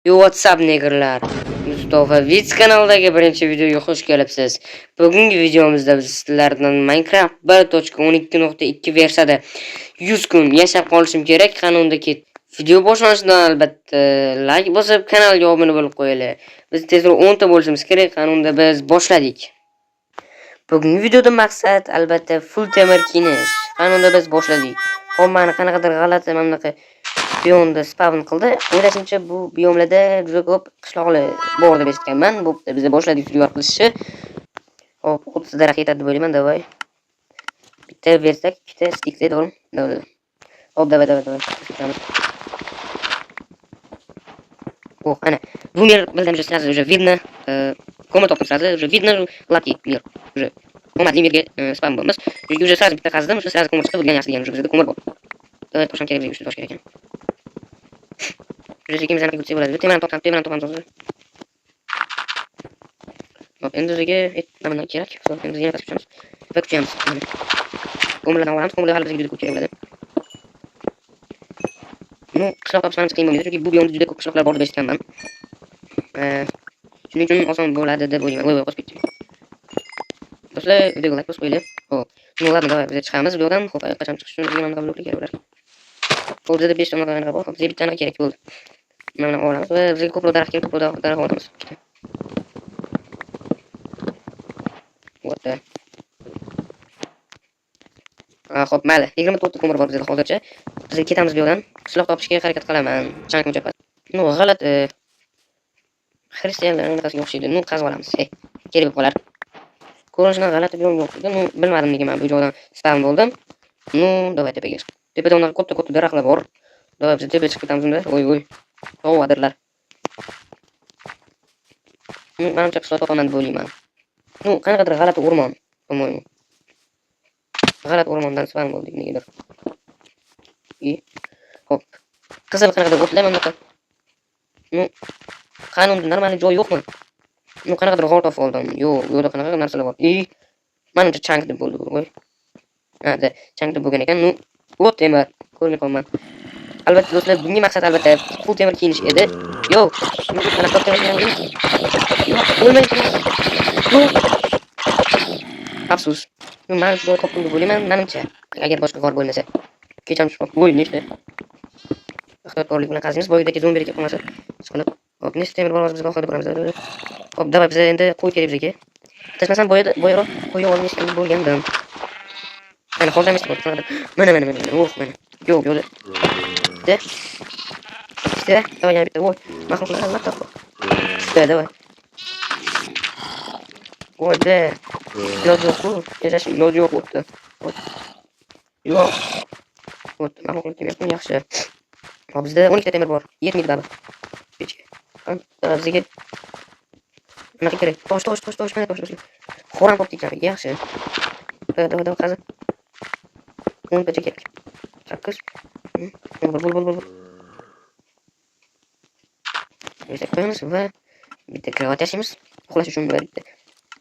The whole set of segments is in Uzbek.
Yo, WhatsApp negerlar. Mustafa Vids kanalidagi birinchi videoga xush kelibsiz. Bugungi videomizda biz sizlardan Minecraft 1.12.2 versiyada 100 kun yashab qolishim kerak qanundagi video boshlanishidan albatta like bosib kanalga obuna bo'lib qo'yinglar. Biz tezroq 10 ta bo'lishimiz kerak. Qanunda biz boshladik. Bugungi videoda maqsad albatta full temir kiyinish. Qanunda biz boshladik. Xo'p, meni qanaqadir g'alati mamlaqa biyomda spawn qildi. O'ylashimcha bu biyomlarda juda ko'p qishloqlar bor deb eshitganman. Bo'pti, biz boshladik video qilishni. Hop, 30 daraxt yetadi deb o'ylayman, davay. Bitta bersak, bitta stikli to'g'rimi? Davay. Hop, davay. О, ana. Bu mер bildim сразу уже видно. Комнату сразу уже видно лаки мир. Уже omadli merga spam bo'lamiz. Chunki уже sразу bitta qazdim, уже sразу ko'mir chiqib bo'lgan yaxshi degan, уже bizda ko'mir bor. Davay, to'sham kerak bizga, tosh kerak ekan. Уже ikimiz ham yutsa bo'ladi. Temirni topamiz. Hop, endi bizga nimadan kerak? Endi yana kuchamiz. Va kuchamiz. Ko'mirlardan olamiz. Ko'mirlar hali bizga juda ko'p kerak bo'ladi. Ну, qishloq topishimiz qiyin bo'lmaydi, chunki bu biyomda juda ko'p qishloqlar bor deb eshitganman. Shuning uchun oson bo'ladi deb o'ylayman. Voy, qo'shib ketdim. Do'stlar, videoga like bosib qo'yinglar. Hop. Ну ладно, давай, biz chiqamiz bu yerdan. Hop, qachon chiqish uchun bizga mana bloklar kerak bo'ladi. Hop, bizda 5 ta mana bor. Hop, bizga bitta kerak bo'ldi. Mana olamiz va bizga ko'proq daraxt kerak, ko'proq daraxt olamiz. What? Hop, mayli. 24 ta ko'mir bor bizda hozircha. Biz ketamiz bu yerdan. Qishloq topishga harakat qilaman. Chanquncha pas. Ну, g'alati xristianlarning anaqasiga o'xshaydi. Ну, qazib olamiz. Kerak bo'lib qolar. Ko'rinishdan g'alati biyom yo'q edi. Ну, bilmadim nega men bu joydan spawn bo'ldim. Ну, давай tepaga chiq. Tepada unaqa katta daraxtlar bor. Давай biz tepaga chiqib ketamiz unda. Voy. Tovadirlar. Menimcha qishloq topaman deb o'ylayman. Ну, qanaqadir g'alati o'rmon, по-моему. G'alati o'rmondan spawn bo'ldik negadir. Hop. Qizil qanaqadir o'tlar mamlakat. Ну, qanunda normal joy yo'qmi? Ну, qanaqadir g'or topib oldim. Yo'q, bu yerda qanaqa narsalar bor. Menimcha chang deb bo'ldi bu. Voy. Ha, chang deb bo'lgan ekan. Ну, o'p temir. Ko'rmay qolman. Albatta do'stlar, bunga maqsad albatta full temir kiyinish edi. Yo'q. Qanaqa temir kiyinish? O'lmay. Afsus. Men juda topdim deb o'ylayman, menimcha. Agar boshqa g'or bo'lmasa. Kechamiz voy nechta. Ehtiyotkorlik bilan qaziymiz. Boyidagi zombiga qolmasa. Chiqilib. Hop, nechta temir bor bizga oxirida boramiz. Hop, davay biz endi qo'y kerak bizga. Tasmasam boyroq qo'y olmish bo'lgandim. Mana hozir emas bo'ldi. Mana. O'f, mana. Yo'q. İşte, davay yana bitta. Voy, mahluqlar nima topdi. İşte, davay. Voy, de. Iloji yo'q-ku. Yashash iloji yo'q bo'pti. Yo'q. Bo'pti, mahluqlar ketyapti, yaxshi. Hop, bizda 12 ta temir bor. Yetmaydi baribir. Pechga. Bizga nima kerak? Tosh, mana tosh. Xo'ram topdik ekan, yaxshi. Davay, qazib. 10 tacha kerak. 8. Bul. Biz koyamiz va bitta krevat yashaymiz. Uxlash uchun bitta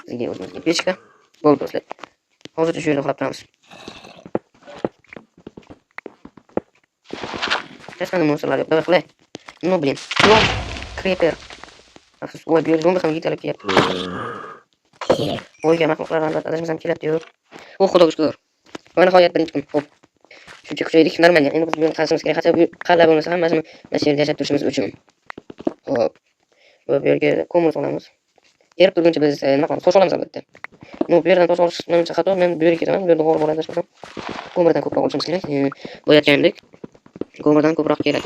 bizga o'zimizga pechka. Bo'ldi do'stlar. Hozircha shu yerda uxlab turamiz. Tashqari monsterlar yo'q. Davay qilay. No, blin. No, creeper. Afsus, voy, bu yerda zombi ham yetalab kelyapti. Voy, mahluqlar albatta adashmasam keladi-yu. Xudoga shukr. Va nihoyat birinchi kun. Hop. Shuncha kuchaydik, normal. Endi biz buni qazishimiz kerak. Hatto bu qal'a bo'lmasa ham mana shu yerda yashab turishimiz uchun. Hop. Va bu yerga ko'mir solamiz. Erib turguncha biz nima qilamiz? Tosh olamiz albatta. Bu yerdan tosh olish menimcha xato. Men bu yerga ketaman. Bu yerda g'or bor adashmasam. Ko'mirdan ko'proq olishimiz kerak. Bo'yatgandek. Ko'mirdan ko'proq kerak.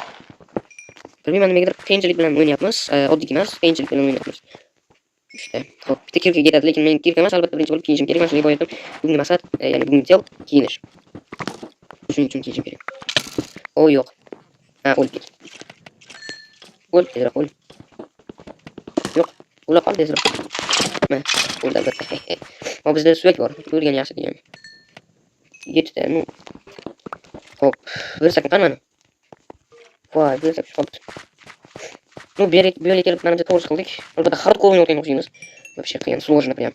Bilmayman, nimadir qiyinchilik bilan o'ynayapmiz. Oddiy emas, qiyinchilik bilan o'ynayapmiz. İşte. Hop, bitta kirka ketadi, lekin men kirka emas, albatta birinchi bo'lib kiyinishim kerak. Mana shunga boyatdim. Bugungi maqsad, ya'ni bugungi tel kiyinish. Shuning uchun kiyinishim kerak. O yo'q. Ha, o'lib ket. O'l. Yo'q, o'la qol tezroq. Mana, o'ldi albatta. Hop, bizda suyak bor. Ko'rgan yaxshi degan. 7 ta. Hop, bersak qani? Voy, bersak qoldi. Ну, bu yerga kelib menimcha to'g'ri qildik. Albatta har qo'yib o'tgan o'xshaymiz. Вообще qiyin, сложно прям.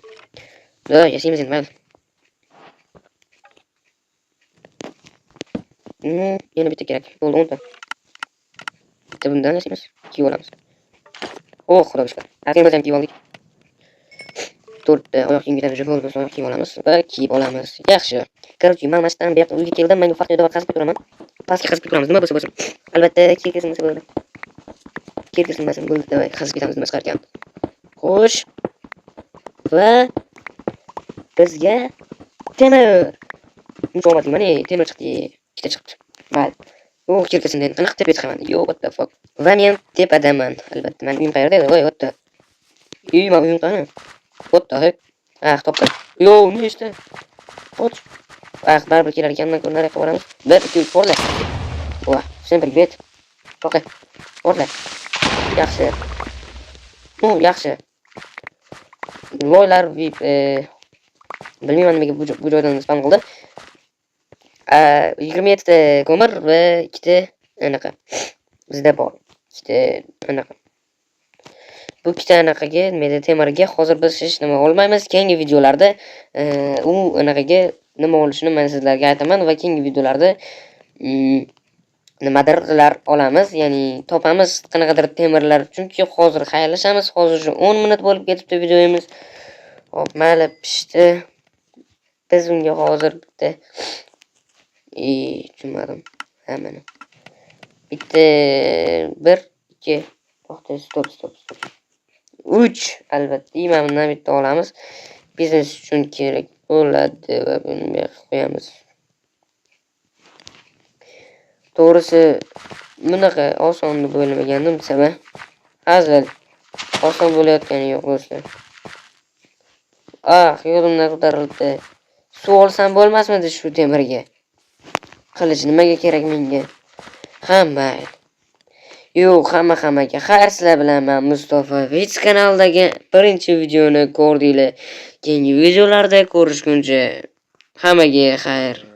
Да, yashaymiz endi, mayli. Yana bitta kerak. Bo'ldi 10 ta. Bitta bundan yashaymiz. 2 olamiz. Oh, xudoga shukr. Akam ham kiyib oldik. 4 oyoq kiyimga javob bo'lsa oyoq kiyim olamiz va kiyib olamiz. Yaxshi. Короче, men mashtan bu yoqqa uyga keldim. Menga farq yo'q, qazib ko'raman. Pastga qazib ko'ramiz. Nima bo'lsa bo'lsin. Albatta, kelgasinmasa bo'ladi. Kelgasinmasa bo'ldi. Davay, qazib ketamiz nima chiqar ekan. Xo'sh. Va bizga temir. Musomatli mana temir chiqdi. Ikkita chiqdi. Mayli. Oh, kelgasin dedi. Qanaqa tepaga chiqaman? Yo, what the fuck. Va men tepadaman. Albatta, men uyim qayerda edi? Voy, what the. Uyim qani? What the heck? Ah, topdim. Yo, ne işte? Qoch. Ah, baribir kelar ekanman, ko'rnari qilib olamiz. 1 2 3 porla. Voh, sen привет. To'qay. Porla. Yaxshi. Yaxshi. Loylar VIP bilmayman nimaga bu joydan spam qildi. 27 ta ko'mir va 2 ta anaqa. Bizda bor. 2 ta anaqa. Bu ikkita anaqaga, temirga hozir biz hech nima olmaymiz. Keyingi videolarda u anaqaga nima olishini men sizlarga aytaman va keyingi videolarda nimadirlar olamiz, ya'ni topamiz qanaqadir temirlar. Chunki hozir xayrlashamiz. Hozir 10 minut bo'lib ketibdi videomiz. Hop, mayli pishdi. Biz unga hozir bitta tushunmadim. Mana. Bitta 1 2 to'xta, stop. 3 albatta mana bitta olamiz. Biznes uchun kerak bo'ladi va buni qo'yamiz. To'g'risi bunaqa oson deb o'ylamagandim, sabab hazil oson bo'layotgani yo'q do'stlar. Yo'limdan ko'tarildi. Suv olsam bo'lmasmidi shu temirga? Qilich nimaga kerak menga? Hamma. Yo'q, hammaga xayr, sizlar bilan men Mustafa Vits kanalidagi birinchi videoni ko'rdinglar. Keyingi videolarda ko'rishguncha hammaga xayr.